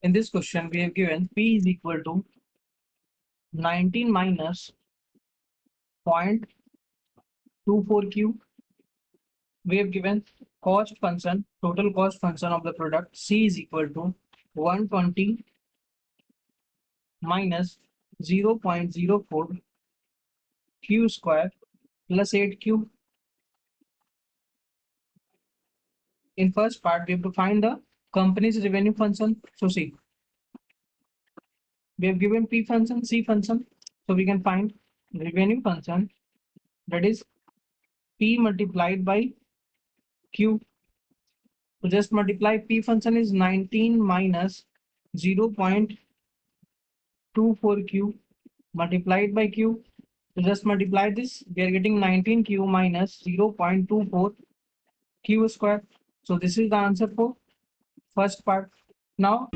In this question, we have given P is equal to 19 minus 0.24Q. We have given cost function, total cost function of the product C is equal to 120 minus 0.04 Q square plus 8Q. In first part, we have to find the company's revenue function. So see, we have given P function, C function. So we can find revenue function, that is P multiplied by Q. So just multiply P function is 19 minus 0.24Q multiplied by Q. So just multiply this, we are getting 19Q minus 0.24 Q square. So this is the answer for first part. Now